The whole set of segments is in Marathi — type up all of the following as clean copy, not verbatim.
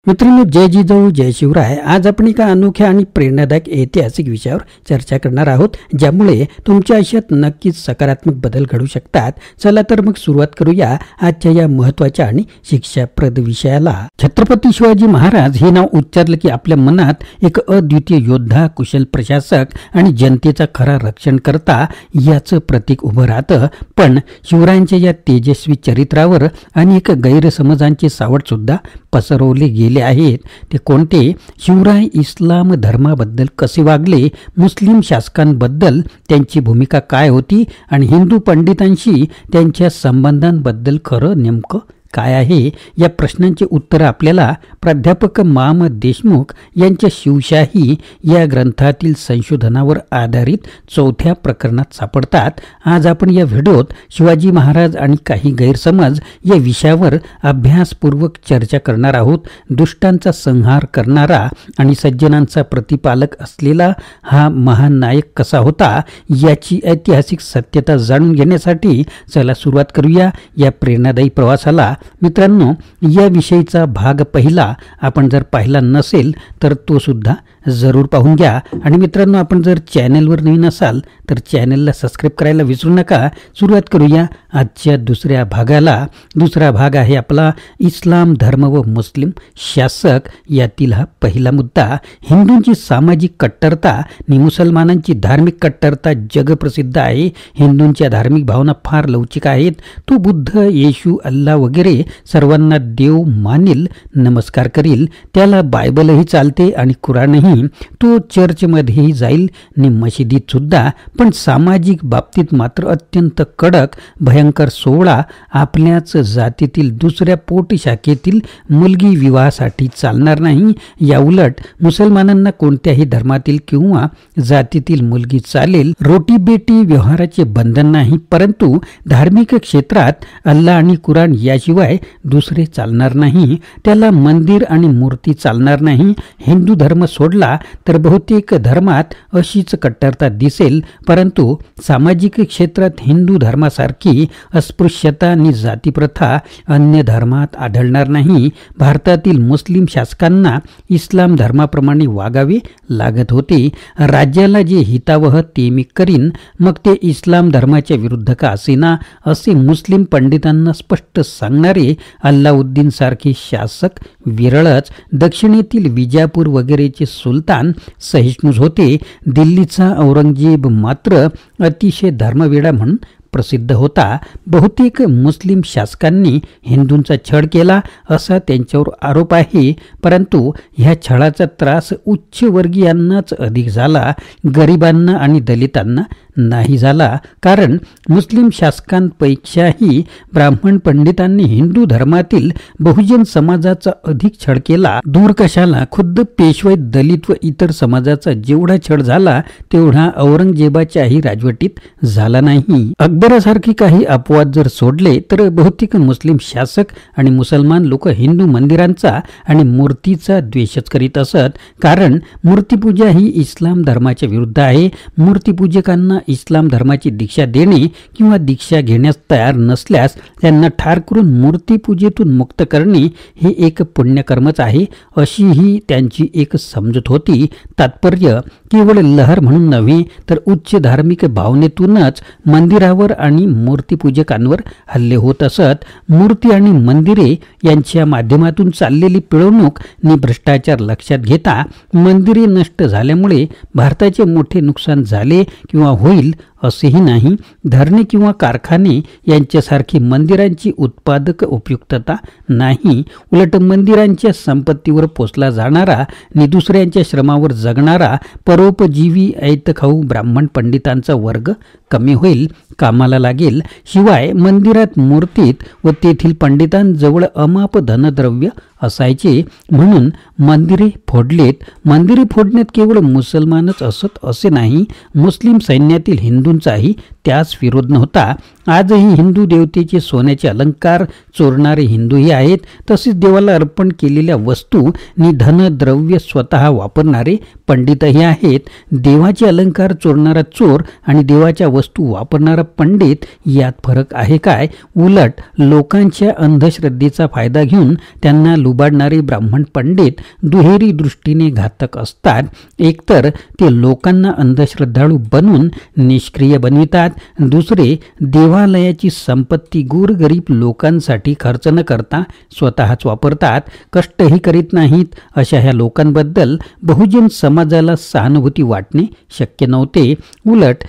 मित्रांनो, जय जिजाऊ जय शिवराय. आज आपण एका अनोख्या आणि प्रेरणादायक ऐतिहासिक विषयावर चर्चा करणार आहोत, ज्यामुळे तुमच्या आयुष्यात नक्कीच सकारात्मक बदल घडू शकतात. चला तर मग सुरुवात करूया आजच्या या महत्त्वाच्या आणि शिक्षाप्रद विषयाला. छत्रपती शिवाजी महाराज हे नाव उच्चारलं की आपल्या मनात एक अद्वितीय योद्धा, कुशल प्रशासक आणि जनतेचा खरा रक्षणकर्ता याचं प्रतीक उभं राहतं. पण शिवरायांच्या या तेजस्वी चरित्रावर अनेक गैरसमजांचे सावट सुद्धा पसरवले गेले आहेत. ते कोणते? शिवराय इस्लाम धर्माबद्दल कसे वागले, मुस्लिम शासकांबद्दल त्यांची भूमिका काय होती आणि हिंदू पंडितांशी त्यांच्या संबंधांबद्दल खरं नेमकं काय आहे, या प्रश्नांची उत्तरं आपल्याला प्राध्यापक माम देशमुख यांच्या शिवशाही या ग्रंथातील संशोधनावर आधारित 4थ्या प्रकरणात सापडतात. आज आपण या व्हिडिओत शिवाजी महाराज आणि काही गैरसमज या विषयावर अभ्यासपूर्वक चर्चा करणार आहोत. दुष्टांचा संहार करणारा आणि सज्जनांचा प्रतिपालक असलेला हा महान नायक कसा होता, याची ऐतिहासिक सत्यता जाणून घेण्यासाठी चला सुरुवात करूया या प्रेरणादायी प्रवासाला. मित्रांनो, या विषयीचा भाग पहिला आपण जर पाहिला नसेल तर तो सुद्धा जरूर पाहून घ्या. आणि मित्रांनो, आपण जर चॅनलवर नवीन असाल तर चॅनलला सबस्क्राईब करायला विसरू नका. सुरुवात करूया आजच्या दुसऱ्या भागाला. दुसरा भाग आहे आपला इस्लाम धर्म व मुस्लिम शासक. यातील हा पहिला मुद्दा. हिंदूंची सामाजिक कट्टरता आणि मुसलमानांची धार्मिक कट्टरता जगप्रसिद्ध आहे. हिंदूंच्या धार्मिक भावना फार लवचिक आहेत. तो बुद्ध, येशू, अल्ला वगैरे सर्वांना देव मानील, नमस्कार करील. त्याला बायबलही चालते आणि कुराणही. तो चर्चमध्येही जाईल आणि मशिदीत सुद्धा. पण सामाजिक बाबतीत मात्र अत्यंत कडक, भयंकर सोहळा. आपल्याच जातीतील दुसऱ्या पोटशाखेतील मुलगी विवाहासाठी चालणार नाही. याउलट मुसलमानांना कोणत्याही धर्मातील किंवा जातीतील मुलगी चालेल. रोटी बेटी व्यवहाराचे बंधन नाही, परंतु धार्मिक क्षेत्रात अल्ला आणि कुराण याशिवाय दुसरे चालणार नाही. त्याला मंदिर आणि मूर्ती चालणार नाही. हिंदू धर्म सोडला तर बहुतेक धर्मात अशीच कट्टरता दिसेल, परंतु सामाजिक क्षेत्रात हिंदू धर्मासारखी अस्पृश्यता आणि जातीप्रथा अन्य धर्मात आढळणार नाही. भारतातील मुस्लिम शासकांना इस्लाम धर्माप्रमाणे वागावे लागत होते. राज्याला जे हितावह ते मी करीन, मग ते इस्लाम धर्माच्या विरुद्ध का असेना, असे मुस्लिम पंडितांना स्पष्ट सांगणारे अल्लाउद्दीन सारखे शासक विरळच. दक्षिणेतील विजापूर वगैरेचे सुलतान सहिष्णू होते. दिल्लीचा औरंगजेब मात्र अतिशय धर्मवेडा म्हणून प्रसिद्ध होता. बहुतेक मुस्लिम शासकांनी हिंदूंचा छळ केला असा त्यांच्यावर आरोप आहे, परंतु ह्या छळाचा त्रास उच्चवर्गीयांनाच अधिक झाला, गरिबांना आणि दलितांना नाही झाला. कारण मुस्लिम शासकांपेक्षाही ब्राह्मण पंडितांनी हिंदू धर्मातील बहुजन समाजाचा अधिक छळ केला. दूर कशाला, खुद्द पेशवाई, दलित व इतर समाजाचा जेवढा छळ झाला तेवढा औरंगजेबाच्याही राजवटीत झाला नाही. अकबरासारखे काही अपवाद जर सोडले तर बहुतेक मुस्लिम शासक आणि मुसलमान लोक हिंदू मंदिरांचा आणि मूर्तीचा द्वेषच करीत असत. कारण मूर्तीपूजा ही इस्लाम धर्माच्या विरुद्ध आहे. मूर्तीपूजकांना इस्लाम धर्माची दीक्षा देणे किंवा दीक्षा घेण्यास तयार नसल्यास त्यांना ठार करून मूर्तीपूजेतून मुक्त करणे हे एक पुण्यकर्मच आहे, अशी ही त्यांची एक समजूत होती. तात्पर्य केवळ लहर म्हणून नव्हे तर उच्च धार्मिक भावनेतूनच मंदिरावर आणि मूर्तीपूजकांवर हल्ले होत असत. मूर्ती आणि मंदिरे यांच्या माध्यमातून चाललेली पिळवणूक आणि भ्रष्टाचार लक्षात घेता मंदिरे नष्ट झाल्यामुळे भारताचे मोठे नुकसान झाले किंवा होईल असेही नाही. धरणे किंवा कारखाने यांच्यासारखी मंदिरांची उत्पादक उपयुक्तता नाही. उलट मंदिरांच्या संपत्तीवर पोसला जाणारा आणि दुसऱ्यांच्या श्रमावर जगणारा परोपजीवी ऐतखाऊ ब्राह्मण पंडितांचा वर्ग कमी होईल, कामाला लागेल. शिवाय मंदिरात, मूर्तीत व तेथील पंडितांजवळ अमाप धनद्रव्य असायचे म्हणून मंदिरे फोडलेत. मंदिरे फोडण्यात केवळ मुसलमानच असत असे नाही. मुस्लिम सैन्यातील हिंदू हिंदूंचाही त्यास विरोध नव्हता. आजही हिंदू देवतेचे सोन्याचे अलंकार चोरणारे हिंदूही आहेत. तसेच देवाला अर्पण केलेल्या वस्तू नि धनद्रव्य स्वतः वापरणारे पंडितही आहेत. देवाचे अलंकार चोरणारा चोर आणि देवाच्या वस्तू वापरणारा पंडित यात फरक आहे काय? उलट लोकांच्या अंधश्रद्धेचा फायदा घेऊन त्यांना लुबाडणारे ब्राह्मण पंडित दुहेरी दृष्टीने घातक असतात. एकतर ते लोकांना अंधश्रद्धाळू बनवून निष्क्रिय बनवितात, दुसरे देवालयाची संपत्ती गोरगरीब लोकांसाठी खर्च न करता स्वतःच वापरतात, कष्टही करीत नाहीत. अशा ह्या लोकांबद्दल बहुजन समाजाला सहानुभूती वाटणे शक्य नव्हते. उलट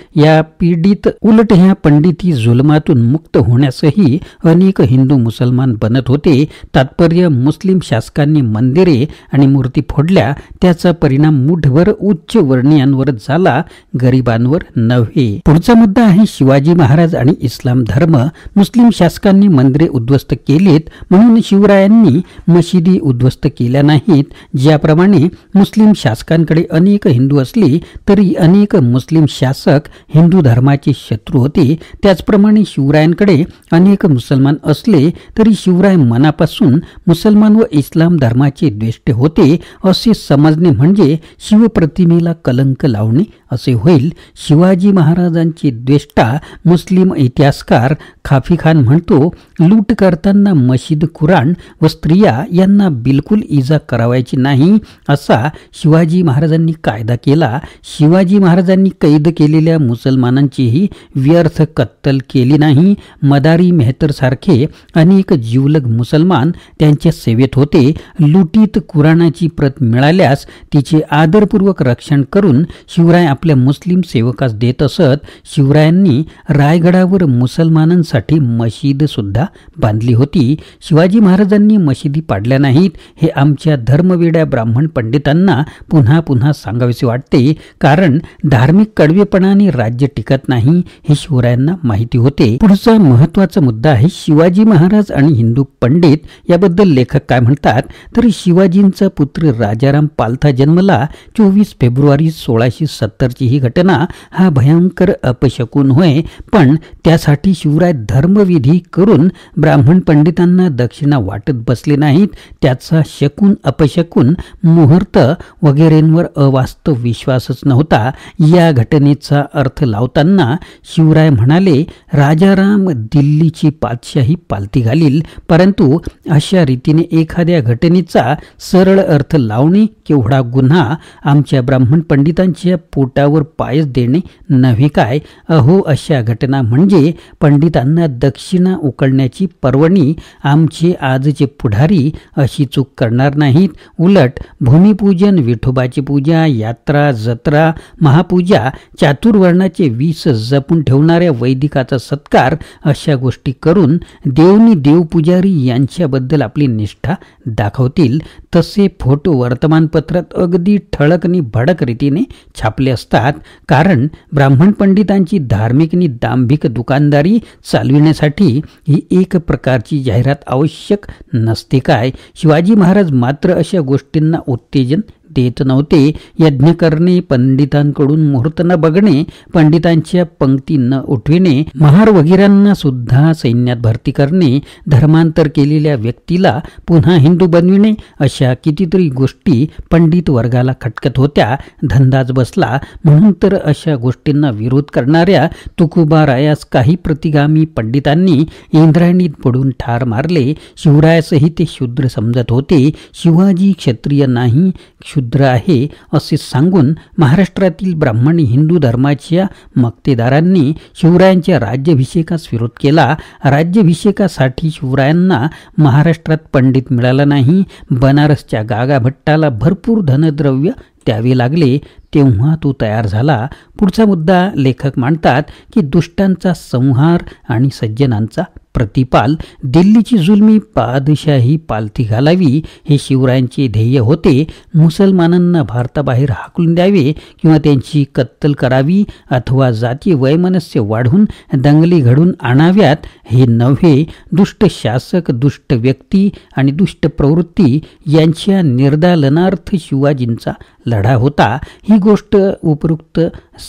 ह्या पंडिती जुलमातून मुक्त होण्यासही अनेक हिंदू मुसलमान बनत होते. तात्पर्य, मुस्लिम शासकांनी मंदिरे आणि मूर्ती फोडल्या, त्याचा परिणाम मुठभर उच्च वर्णीयांवर झाला, गरिबांवर नव्हे. पुढचा मुद्दा आहे शिवाजी महाराज आणि इस्लाम धर्म. मुस्लिम शासकांनी मंदिरे उद्ध्वस्त केलीत म्हणून शिवरायांनी मशिदी उद्ध्वस्त केल्या नाहीत. ज्याप्रमाणे मुस्लिम शासकांकडे अनेक हिंदू असले तरी अनेक मुस्लिम शासक हिंदू धर्माचे शत्रू होते, त्याचप्रमाणे शिवरायांकडे अनेक मुसलमान असले तरी शिवराय मनापासून मुसलमान व इस्लाम धर्माचे द्वेष्टे होते असे समजणे म्हणजे शिवप्रतिमेला कलंक लावणे असे होईल. शिवाजी महाराजांचे द्वेष्टा मुस्लिम इतिहासकार खाफी खान म्हणतो, लूट करताना मशीद, कुराण व स्त्रिया यांना बिलकुल इजा करावायची नाही असा शिवाजी महाराजांनी कायदा केला. शिवाजी महाराजांनी कैद केलेल्या मुसलमानांचीही व्यर्थ कत्तल केली नाही. मदारी मेहतर सारखे अनेक जिवलग मुसलमान त्यांच्या सेवेत होते. लुटीत कुराणाची प्रत मिळाल्यास तिचे आदरपूर्वक रक्षण करून शिवराय आपल्या मुस्लिम सेवकास देत असत. शिवरायांनी रायगडावर मुसलमानांसाठी मशीद सुद्धा बांधली होती. शिवाजी महाराजांनी मशिदी पाडल्या नाहीत हे आमच्या धर्मवेड्या ब्राह्मण पंडितांना पुन्हा पुन्हा सांगावेसे वाटते, कारण धार्मिक कडवेपणाने राज्य टिकत नाही हे शिवरायांना माहिती होते. पुढचा महत्वाचा मुद्दा आहे शिवाजी महाराज आणि हिंदू पंडित. याबद्दल लेखक काय म्हणतात तर, शिवाजींचा पुत्र राजाराम पालथा जन्मला 24 फेब्रुवारी 1670 ची ही घटना हा भयंकर अपशकुन होय. पण त्यासाठी शिवराय धर्मविधी करून ब्राह्मण पंडितांना दक्षिणा वाटत बसले नाहीत. त्याचा शकून, अपशकुन, मुहूर्त वगैरेंवर अवास्तव विश्वासच नव्हता. या घटनेचा अर्थ लावताना शिवराय म्हणाले, राजाराम दिल्लीची पातशाही पालती घालील. परंतु अशा रीतीने एखाद्या घटनेचा सरळ अर्थ लावणे केवढा गुन्हा. आमच्या ब्राह्मण पंडितांच्या पोटावर पायच देणे नव्हे काय? अहो, अशा घटना म्हणजे पंडितांना दक्षिणा उकळण्याची पर्वणी. आमचे आजचे पुढारी अशी चूक करणार नाहीत. उलट भूमिपूजन, विठोबाची पूजा, यात्रा, जत्रा, महापूजा, चातुर्वर्णाचे 20 जपून ठेवणाऱ्या वैदिकाचा सत्कार अशा गोष्टी करून देवनी देवपुजारी यांच्याबद्दल आपली निष्ठा दाखवतील. तसे फोटो वर्तमानपत्रात अगदी ठळकनी भडक रीतीने छापले असतात, कारण ब्राह्मण पंडितांची धार्मिक नि दांभिक दुकानदारी चालविण्यासाठी ही एक प्रकारची जाहिरात आवश्यक नसते काय? शिवाजी महाराज मात्र अशा गोष्टींना उत्तेजन देत नव्हते. यज्ञ करणे, पंडितांकडून मुहूर्त न बघणे, पंडितांच्या पंक्ती न उठविणे, महार वगैरेंना सुद्धा सैन्यात भरती करणे, धर्मांतर केलेल्या व्यक्तीला पुन्हा हिंदू बनविणे, अशा कितीतरी गोष्टी पंडित वर्गाला खटकत होत्या. धंदाच बसला म्हणून तर अशा गोष्टींना विरोध करणाऱ्या तुकोबारायास काही प्रतिगामी पंडितांनी इंद्रायणीत पडून ठार मारले. शिवरायासही ते शूद्र समजत होते. शिवाजी क्षत्रिय नाही, शूद्र आहे असे सांगून महाराष्ट्रातील ब्राह्मणी हिंदू धर्माच्या मक्तेदारांनी शिवरायांच्या राज्याभिषेकास विरोध केला. राज्याभिषेकासाठी शिवरायांना महाराष्ट्रात पंडित मिळाला नाही. बनारसच्या गागा भट्टाला भरपूर धनद्रव्य द्यावे लागले. तेव्हा तो तयार झाला. पुढचा मुद्दा लेखक मांडतात की दुष्टांचा संहार आणि सज्जनांचा प्रतिपाल. दिल्लीची जुलमी पादशाही पालथी घालावी हे शिवरायांचे ध्येय होते. मुसलमानांना भारताबाहेर हाकलून द्यावे किंवा त्यांची कत्तल करावी अथवा जातीय वैमनस्य वाढवून दंगली घडून आणाव्यात हे नव्हे. दुष्ट शासक, दुष्ट व्यक्ती आणि दुष्ट प्रवृत्ती यांच्या निर्दालनार्थ शिवाजींचा लढा होता ही गोष्ट उपरोक्त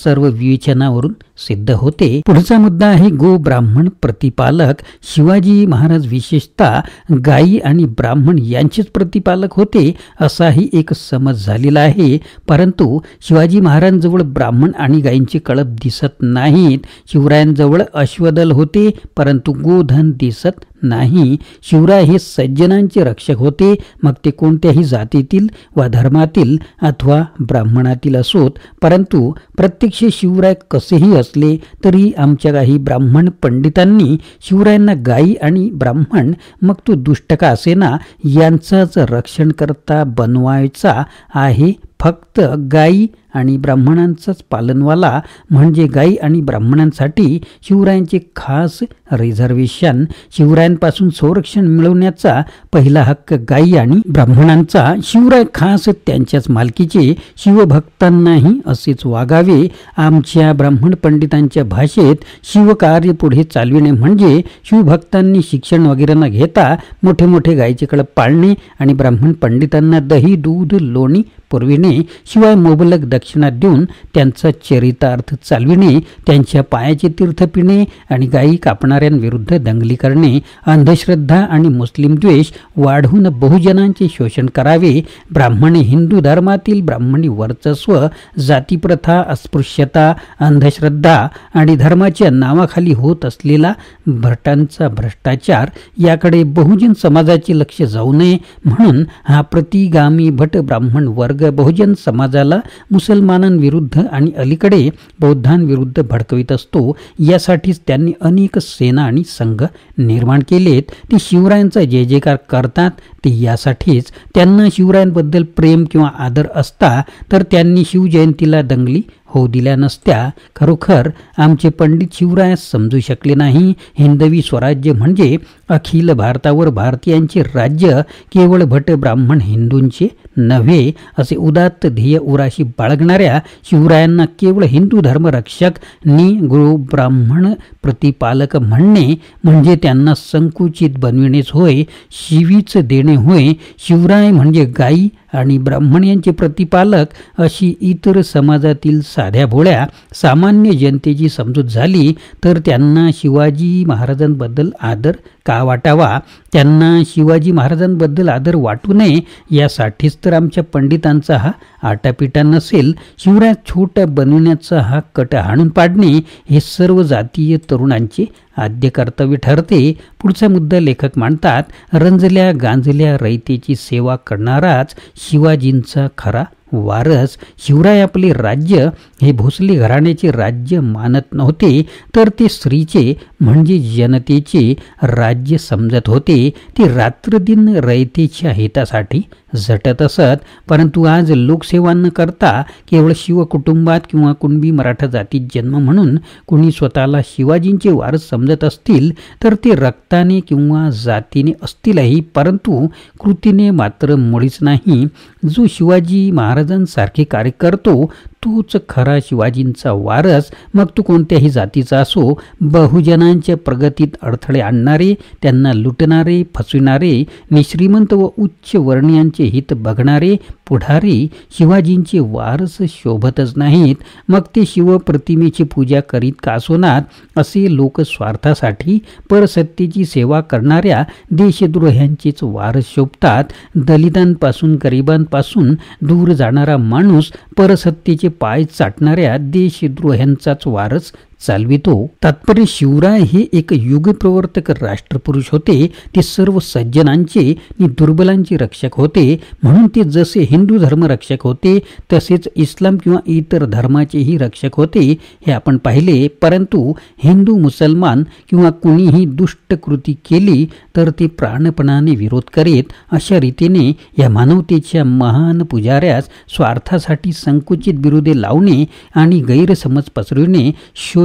सर्व विवेचनावरून सिद्ध होते. पुढचा मुद्दा आहे गो ब्राह्मण प्रतिपालक. शिवाजी महाराज विशेषतः गायी आणि ब्राह्मण यांचेच प्रतिपालक होते असाही एक समज झालेला आहे. परंतु शिवाजी महाराजांजवळ ब्राह्मण आणि गायींचे कळप दिसत नाहीत. शिवरायांजवळ अश्वदल होते परंतु गोधन दिसत नाही. शिवराय हे सज्जनांचे रक्षक होते, मग ते कोणत्याही जातीतील वा धर्मातील अथवा ब्राह्मणातील असोत. परंतु प्रत्यक्ष शिवराय कसेही असले तरी आमच्या काही ब्राह्मण पंडितांनी शिवरायांना गायी आणि ब्राह्मण, मग तो दुष्ट का असेना, यांचाच रक्षणकर्ता बनवायचा आहे. फक्त गायी आणि ब्राह्मणांचाच पालनवाला म्हणजे गायी आणि ब्राह्मणांसाठी शिवरायांचे खास रिझर्वेशन. शिवरायांपासून संरक्षण मिळवण्याचा पहिला हक्क गायी आणि ब्राह्मणांचा. शिवराय खास त्यांच्याच मालकीचे. शिवभक्तांनाही असेच वागावे. आमच्या ब्राह्मण पंडितांच्या भाषेत शिवकार्य पुढे चालविणे म्हणजे शिवभक्तांनी शिक्षण वगैरे न घेता मोठे मोठे गायीचे कळप पाळणे आणि ब्राह्मण पंडितांना दही दूध लोणी पुरविणे, शिवाय मोबलक दक्षिणा देऊन त्यांचा चरितार्थ चालविणे, त्यांच्या पायाचे तीर्थ पिणे आणि गायी कापणाऱ्यांविरुद्ध दंगली करणे, अंधश्रद्धा आणि मुस्लिम द्वेष वाढवून बहुजनांचे शोषण करावे. ब्राह्मणी हिंदू धर्मातील ब्राह्मणी वर्चस्व, जातीप्रथा, अस्पृश्यता, अंधश्रद्धा आणि धर्माच्या नावाखाली होत असलेला भटांचा भ्रष्टाचार याकडे बहुजन समाजाचे लक्ष जाऊ नये म्हणून हा प्रतिगामी भट ब्राह्मण वर्ग बहुजन समाजाला मुसलमानांविरुद्ध आणि अलीकडे बौद्धांविरुद्ध भडकवित असतो. यासाठीच त्यांनी अनेक सेना आणि संघ निर्माण केलेत. ते शिवरायांचा जय जयकार करतात ते यासाठीच. त्यांना शिवरायांबद्दल प्रेम किंवा आदर असता तर त्यांनी शिवजयंतीला दंगली होऊ दिल्या नसत्या. खरोखर आमचे पंडित शिवरायास समजू शकले नाही. हिंदवी स्वराज्य म्हणजे अखिल भारतावर भारतीयांचे राज्य, केवळ भट ब्राह्मण हिंदूंचे नव्हे असे उदात्त ध्येय उराशी बाळगणाऱ्या शिवरायांना केवळ हिंदू धर्मरक्षक नि गुरु ब्राह्मण प्रतिपालक म्हणणे म्हणजे त्यांना संकुचित बनविणेच होय, शिवीच देणे होय. शिवराय म्हणजे गायी आणि ब्राह्मण यांचे प्रतिपालक अशी इतर समाजातील साध्या भोळ्या सामान्य जनतेची समजूत झाली तर त्यांना शिवाजी महाराजांबद्दल आदर का वाटावा? त्यांना शिवाजी महाराजांबद्दल आदर वाटू नये यासाठीच तर आमच्या पंडितांचा हा आटापिटा नसेल. शिवराय छोट्या बनविण्याचा हा कट हाणून पाडणे हे सर्व जातीय तरुणांचे आद्य कर्तव्य ठरते. पुढचा मुद्दा लेखक मांडतात, रंजल्या गांजल्या रयतेची सेवा करणाराच शिवाजींचा खरा वारस. शिवराय आपले राज्य हे भोसले घराण्याचे राज्य मानत नव्हते तर ते स्त्रीचे म्हणजे जनतेचे राज्य समजत होते. ते रात्रदिन रयतेच्या हितासाठी झटत असत. परंतु आज लोकसेवा न करता केवळ शिवकुटुंबात किंवा कुणबी मराठा जातीत जन्म म्हणून कुणी स्वतःला शिवाजींचे वारस समजत असतील तर ते रक्ताने किंवा जातीने असतीलही, परंतु कृतीने मात्र मुळीच नाही. जो शिवाजी महाराजांसारखे कार्य करतो तोच खरा शिवाजींचा वारस, मग तो कोणत्याही जातीचा असो. बहुजनांच्या प्रगतीत अडथळे आणणारे, त्यांना लुटणारे, फसविणारे, निश्रीमंत व उच्च वर्णीयांचे हित बघणारे पुढारी शिवाजींचे वारस शोभतच नाहीत. मग ते शिवप्रतिमेची पूजा करीत का असोनात. असे लोक स्वार्थासाठी परसत्तेची सेवा करणाऱ्या देशद्रोह्यांचेच वारस शोभतात. दलितांपासून गरिबांपासून दूर जाणारा माणूस परसत्तेचे पाय चाटणाऱ्या देशद्रोह्यांचाच वारस चालवितो. तात्पर्य शिवराय हे एक युगप्रवर्तक राष्ट्रपुरुष होते. ते सर्व सज्जनांचे आणि दुर्बलांचे रक्षक होते. म्हणून ते जसे हिंदू धर्म रक्षक होते तसेच इस्लाम किंवा इतर धर्माचेही रक्षक होते हे आपण पाहिले. परंतु हिंदू मुसलमान किंवा कुणीही दुष्ट कृती केली तर ते प्राणपणाने विरोध करीत. अशा रीतीने या मानवतेच्या महान पुजाऱ्यास स्वार्थासाठी संकुचित विरोधे लावणे आणि गैरसमज पसरविणे,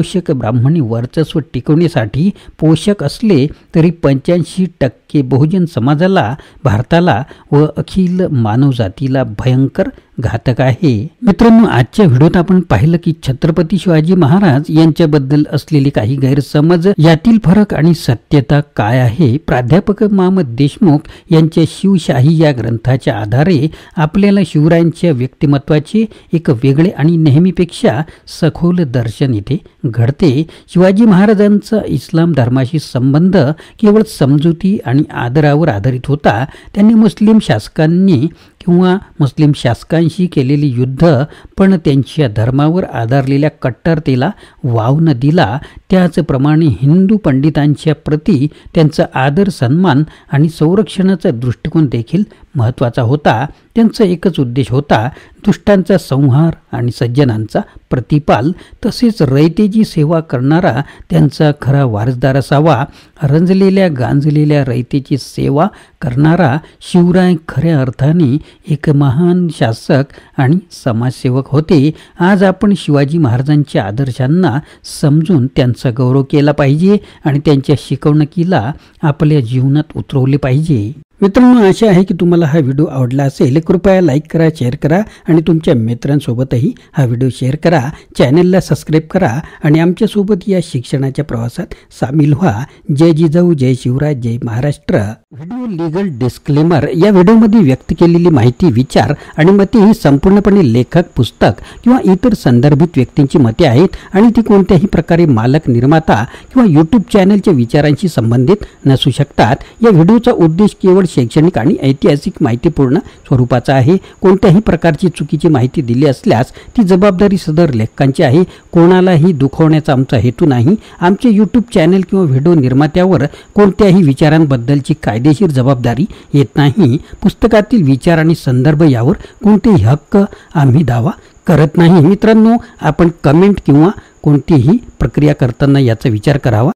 शोषक ब्राह्मणी वर्चस्व टिकवण्यासाठी पोषक असले तरी 85% बहुजन समाजाला, भारताला व अखिल मानवजातीला भयंकर घातक आहे. मित्रांनो, आजच्या व्हिडिओत आपण पाहिलं की छत्रपती शिवाजी महाराज यांच्याबद्दल असलेली काही गैरसमज, यातील फरक आणि सत्यता काय आहे. प्राध्यापक मामद देशमुख यांच्या शिवशाही या ग्रंथाच्या आधारे आपल्याला शिवरायांच्या व्यक्तिमत्वाचे एक वेगळे आणि नेहमीपेक्षा सखोल दर्शन इथे घडते. शिवाजी महाराजांचा इस्लाम धर्माशी संबंध केवळ समजुती आणि आदरावर आधारित होता. त्यांनी मुस्लिम शासकांशी केलेली युद्ध पण त्यांच्या धर्मावर आधारलेल्या कट्टरतेला वाव न दिला. त्याचप्रमाणे हिंदू पंडितांच्या प्रती त्यांचा आदर, सन्मान आणि संरक्षणाचा दृष्टिकोन देखील महत्त्वाचा होता. त्यांचा एकच उद्देश होता, दुष्टांचा संहार आणि सज्जनांचा प्रतिपाल. तसेच रयतेची सेवा करणारा त्यांचा खरा वारसदार असावा. रंजलेल्या गांजलेल्या रयतेची सेवा करणारा शिवराय खऱ्या अर्थाने एक महान शासक आणि समाजसेवक होते. आज आपण शिवाजी महाराजांच्या आदर्शांना समजून त्यांचा गौरव केला पाहिजे आणि त्यांच्या शिकवणुकीला आपल्या जीवनात उतरवले पाहिजे. मित्रांनो, आशा आहे की तुम्हाला हा व्हिडिओ आवडला असेल. कृपया लाईक करा, शेअर करा आणि तुमच्या मित्रांसोबतही हा व्हिडिओ शेअर करा. चॅनलला सबस्क्राईब करा आणि आमच्यासोबत या शिक्षणाच्या प्रवासात सामील व्हा. जय जिजाऊ, जय शिवराय, जय महाराष्ट्र. Video legal disclaimer. या व्हिडिओमध्ये व्यक्त केलेली माहिती, विचार आणि मते ही संपूर्णपणे लेखक, पुस्तक किंवा इतर संदर्भित व्यक्तींची मते आहेत आणि ती कोणत्याही प्रकारे मालक, निर्माता किंवा यूट्यूब चॅनलच्या विचारांशी संबंधित नसू शकतात. या व्हिडिओचा उद्देश केवळ शैक्षणिक आणि ऐतिहासिक माहितीपूर्ण स्वरूपाचा आहे. कोणत्याही प्रकारची चुकीची माहिती दिली असल्यास ती जबाबदारी सदर लेखकांची आहे. कोणालाही दुखवण्याचा आमचा हेतू नाही. आमचे यूट्यूब चॅनल किंवा व्हिडिओ निर्मात्यावर कोणत्याही विचारांबद्दलची कायदेशीर जबाबदारी येत नाही. पुस्तकातील विचार आणि संदर्भ यावर कोणतेही हक्क आम्ही दावा करत नाही. मित्रांनो, आपण कमेंट किंवा कोणतीही प्रक्रिया करताना याचा विचार करावा.